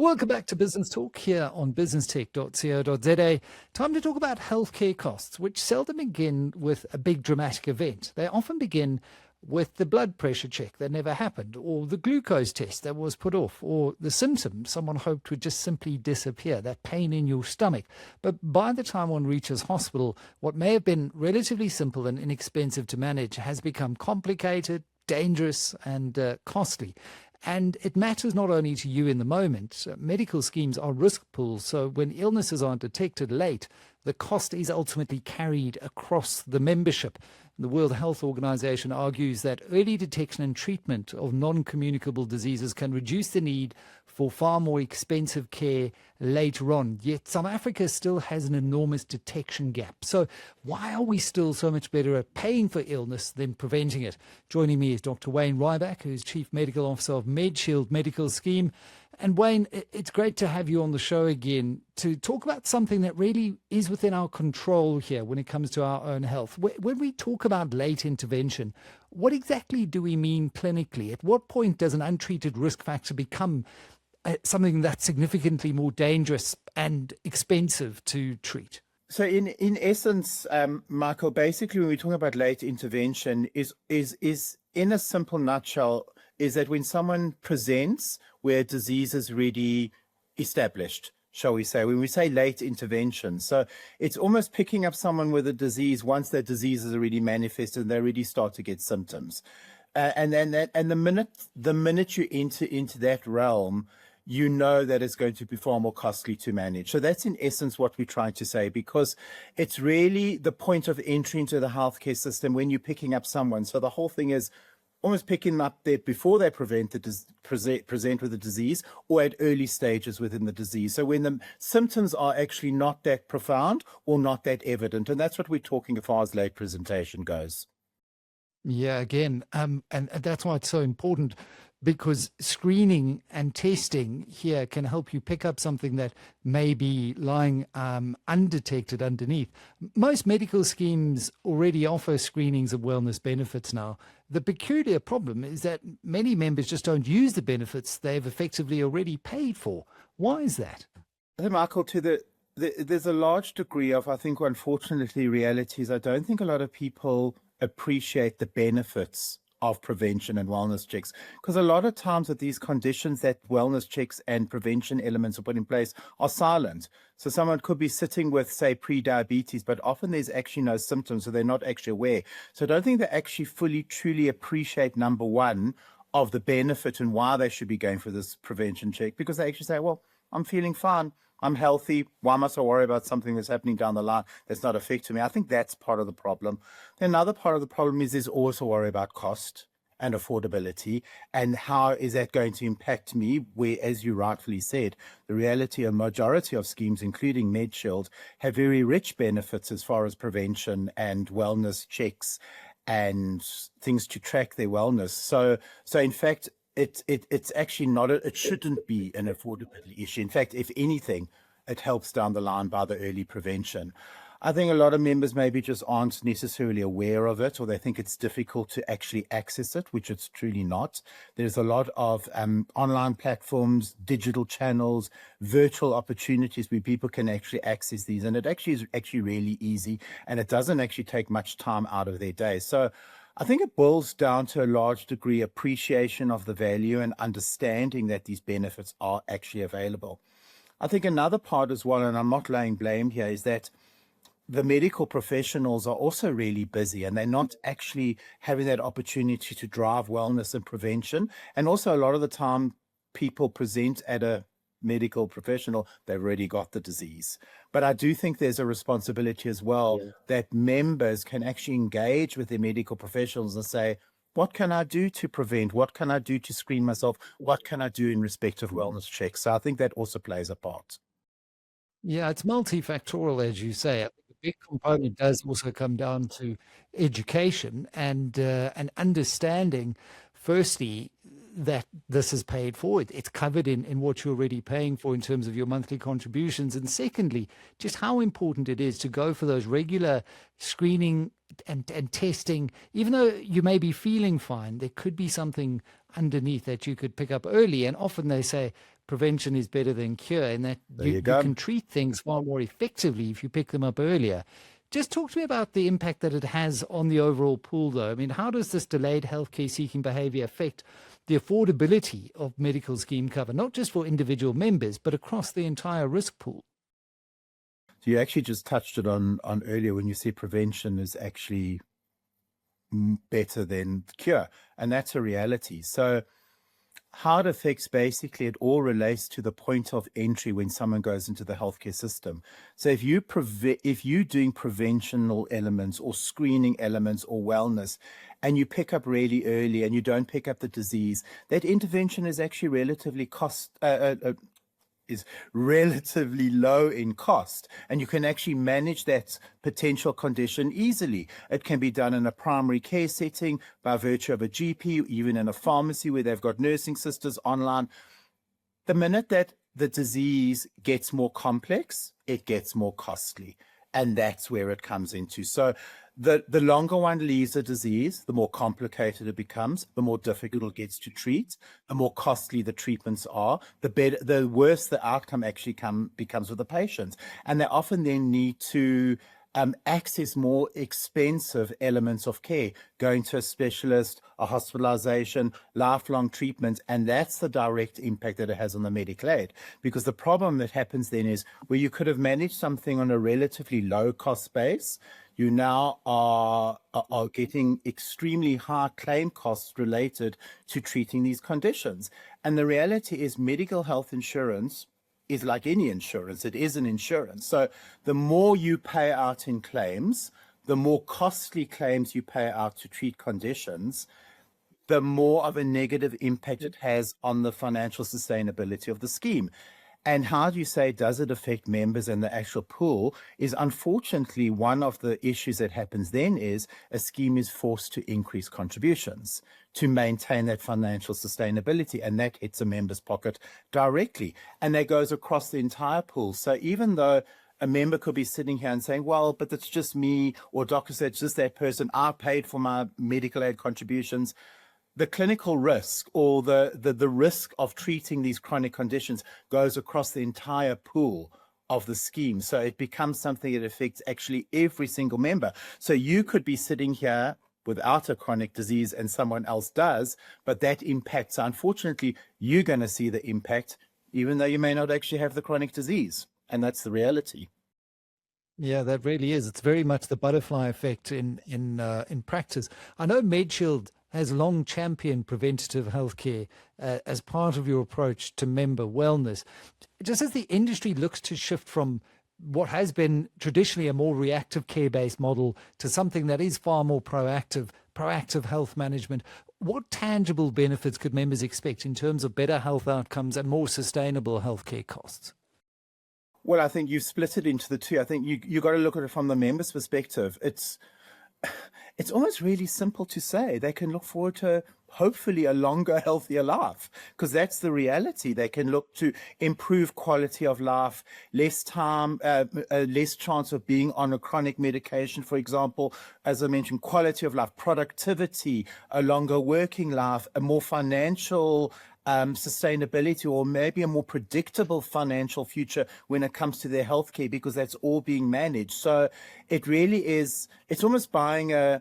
Welcome back to Business Talk here on businesstech.co.za. Time to talk about healthcare costs, which seldom begin with a big dramatic event. They often begin with the blood pressure check that never happened, or the glucose test that was put off, or the symptom someone hoped would just simply disappear, that pain in your stomach. But by the time one reaches hospital, what may have been relatively simple and inexpensive to manage has become complicated, dangerous, and costly. And it matters not only to you in the moment. Medical schemes are risk pools, so when illnesses are detected late, the cost is ultimately carried across the membership. The World Health Organization argues that early detection and treatment of non-communicable diseases can reduce the need for far more expensive care later on. Yet South Africa still has an enormous detection gap. So why are we still so much better at paying for illness than preventing it? Joining me is Dr. Wayne Riback, who's Chief Medical Officer of Medshield Medical Scheme. And Wayne, it's great to have you on the show again to talk about something that really is within our control here when it comes to our own health. When we talk about late intervention, what exactly do we mean clinically? At what point does an untreated risk factor become something that's significantly more dangerous and expensive to treat? So in essence, Michael, basically when we're talking about late intervention is in a simple nutshell, is that when someone presents where disease is already established, shall we say, when we say late intervention. So it's almost picking up someone with a disease once that disease is already manifested and they already start to get symptoms. And the minute you enter into that realm, you know that it's going to be far more costly to manage. So that's in essence what we're trying to say, because it's really the point of entry into the healthcare system when you're picking up someone. So the whole thing is almost picking them up there before they present with the disease, or at early stages within the disease. So when the symptoms are actually not that profound or not that evident. And that's what we're talking as far as late presentation goes. Yeah, again, and that's why it's so important, because screening and testing here can help you pick up something that may be lying undetected underneath. Most medical schemes already offer screenings of wellness benefits now. The peculiar problem is that many members just don't use the benefits they've effectively already paid for. Why is that? Hey, Michael, there's a large degree of, I think, unfortunately, realities. I don't think a lot of people appreciate the benefits of prevention and wellness checks, because a lot of times with these conditions that wellness checks and prevention elements are put in place are silent. So someone could be sitting with, say, pre-diabetes, but often there's actually no symptoms, so they're not actually aware. So I don't think they actually fully, truly appreciate, number one, of the benefit and why they should be going for this prevention check, because they actually say, well, I'm feeling fine, I'm healthy, why must I worry about something that's happening down the line that's not affecting me? I think that's part of the problem. Then another part of the problem is there's also worry about cost and affordability, and how is that going to impact me, where, as you rightfully said, the reality, a majority of schemes, including Medshield, have very rich benefits as far as prevention and wellness checks and things to track their wellness. So in fact, it's actually not, it shouldn't be an affordability issue. In fact, if anything, it helps down the line by the early prevention. I think a lot of members maybe just aren't necessarily aware of it, or they think it's difficult to actually access it, which it's truly not. There's a lot of online platforms, digital channels, virtual opportunities where people can actually access these. And it actually is actually really easy, and it doesn't actually take much time out of their day. So I think it boils down to a large degree appreciation of the value and understanding that these benefits are actually available. I think another part as well, and I'm not laying blame here, is that the medical professionals are also really busy, and they're not actually having that opportunity to drive wellness and prevention. And also a lot of the time people present at a medical professional, they've already got the disease. But I do think there's a responsibility as well that members can actually engage with their medical professionals and say, what can I do to prevent? What can I do to screen myself? What can I do in respect of wellness checks? So I think that also plays a part. Yeah, it's multifactorial, as you say. I think a big component does also come down to education and understanding, firstly, that this is paid for. It's covered in what you're already paying for in terms of your monthly contributions. And secondly, just how important it is to go for those regular screening and testing. Even though you may be feeling fine, there could be something underneath that you could pick up early. And often they say prevention is better than cure, and that There you you go. can treat things far more effectively if you pick them up earlier. Just talk to me about the impact that it has on the overall pool, though. I mean, how does this delayed healthcare seeking behavior affect the affordability of medical scheme cover, not just for individual members, but across the entire risk pool? So you actually just touched it on earlier when you say prevention is actually better than cure, and that's a reality. So how it affects, basically it all relates to the point of entry when someone goes into the healthcare system. So if you're doing preventional elements or screening elements or wellness, and you pick up really early and you don't pick up the disease, that intervention is actually is relatively low in cost, and you can actually manage that potential condition easily. It can be done in a primary care setting by virtue of a GP, even in a pharmacy where they've got nursing sisters online. The minute that the disease gets more complex, it gets more costly, and that's where it comes into. So the longer one leaves a disease, the more complicated it becomes, the more difficult it gets to treat, the more costly the treatments are, the worse the outcome actually becomes with the patients. And they often then need to access more expensive elements of care, going to a specialist, a hospitalization, lifelong treatment, and that's the direct impact that it has on the medical aid. Because the problem that happens then is where you could have managed something on a relatively low cost base, you now are getting extremely high claim costs related to treating these conditions. And the reality is medical health insurance is like any insurance. It is an insurance. So the more you pay out in claims, the more costly claims you pay out to treat conditions, the more of a negative impact it has on the financial sustainability of the scheme. And how do you say, does it affect members and the actual pool, is unfortunately one of the issues that happens then is a scheme is forced to increase contributions to maintain that financial sustainability, and that hits a member's pocket directly. And that goes across the entire pool. So even though a member could be sitting here and saying, well, but it's just me, or doctor said it's just that person, I paid for my medical aid contributions, the clinical risk or the risk of treating these chronic conditions goes across the entire pool of the scheme. So it becomes something that affects actually every single member. So you could be sitting here without a chronic disease and someone else does, but that impacts, unfortunately, you're going to see the impact, even though you may not actually have the chronic disease. And that's the reality. Yeah, that really is. It's very much the butterfly effect in practice. I know Medshield has long championed preventative healthcare as part of your approach to member wellness. Just as the industry looks to shift from what has been traditionally a more reactive care-based model to something that is far more proactive health management, what tangible benefits could members expect in terms of better health outcomes and more sustainable healthcare costs? Well, I think you've split it into the two. I think you got to look at it from the member's perspective. It's almost really simple to say. They can look forward to hopefully a longer, healthier life, because that's the reality. They can look to improve quality of life, less time, less chance of being on a chronic medication, for example. As I mentioned, quality of life, productivity, a longer working life, a more financial sustainability, or maybe a more predictable financial future when it comes to their healthcare, because that's all being managed. So it really is, it's almost buying a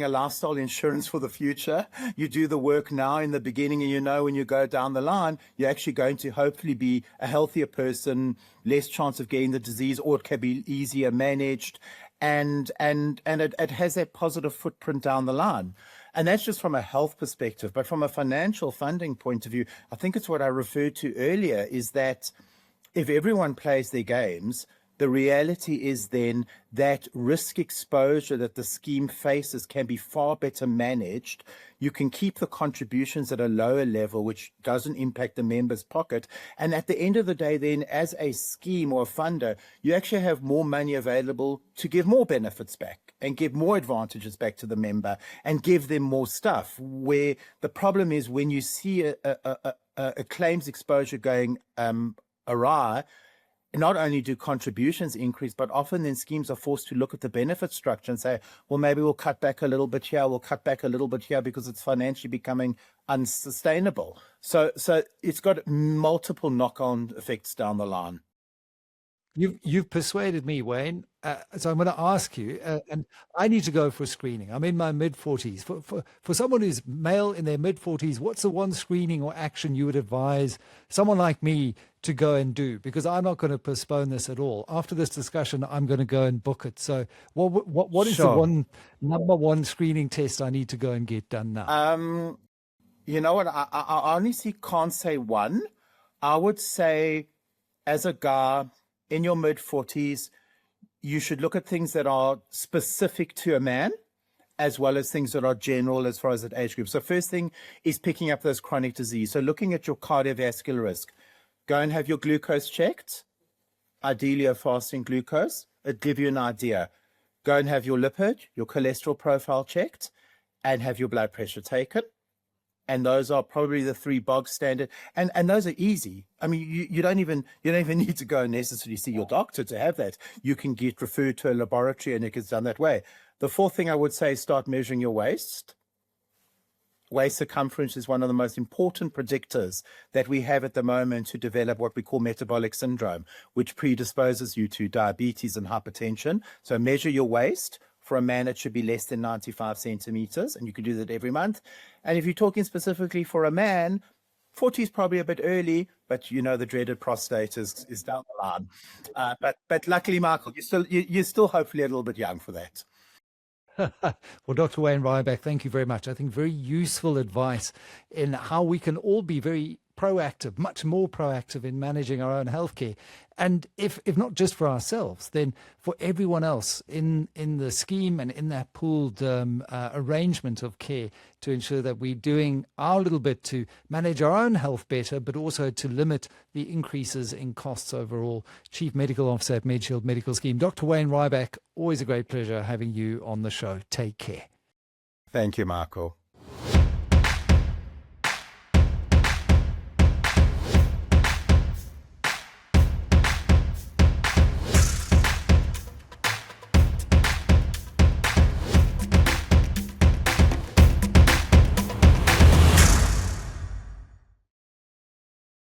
lifestyle insurance for the future. You do the work now in the beginning, and you know when you go down the line, you're actually going to hopefully be a healthier person, less chance of getting the disease, or it can be easier managed. And it has that positive footprint down the line. And that's just from a health perspective. But from a financial funding point of view, I think it's what I referred to earlier, is that if everyone plays their games, the reality is then that risk exposure that the scheme faces can be far better managed. You can keep the contributions at a lower level, which doesn't impact the member's pocket. And at the end of the day, then, as a scheme or a funder, you actually have more money available to give more benefits back and give more advantages back to the member and give them more stuff. Where the problem is when you see a claims exposure going awry, not only do contributions increase, but often then schemes are forced to look at the benefit structure and say, well, maybe we'll cut back a little bit here, we'll cut back a little bit here because it's financially becoming unsustainable. So it's got multiple knock-on effects down the line. You've persuaded me, Wayne. So I'm going to ask you, and I need to go for a screening. I'm in my mid-40s. For someone who's male in their mid-40s, what's the one screening or action you would advise someone like me to go and do? Because I'm not going to postpone this at all. After this discussion, I'm going to go and book it. So what is Sure. the number one screening test I need to go and get done now? You know what? I honestly can't say one. I would say, as a guy in your mid-40s, you should look at things that are specific to a man, as well as things that are general as far as that age group. So first thing is picking up those chronic disease. So looking at your cardiovascular risk, go and have your glucose checked, ideally a fasting glucose. It'll give you an idea. Go and have your lipid, your cholesterol profile checked, and have your blood pressure taken. And those are probably the three bog standard, and those are easy. I mean, you don't even need to go and necessarily see your doctor to have that. You can get referred to a laboratory, and it gets done that way. The fourth thing I would say is start measuring your waist. Waist circumference is one of the most important predictors that we have at the moment to develop what we call metabolic syndrome, which predisposes you to diabetes and hypertension. So measure your waist. For a man, it should be less than 95 centimeters, and you can do that every month. And if you're talking specifically for a man, 40 is probably a bit early, but you know the dreaded prostate is down the line. But luckily, Michael, you're still hopefully a little bit young for that. Well, Dr. Wayne Riback, thank you very much. I think very useful advice in how we can all be very proactive, much more proactive in managing our own healthcare. And if not just for ourselves, then for everyone else in the scheme and in that pooled arrangement of care, to ensure that we're doing our little bit to manage our own health better, but also to limit the increases in costs overall. Chief Medical Officer at Medshield Medical Scheme, Dr. Wayne Riback, always a great pleasure having you on the show. Take care. Thank you, Michael.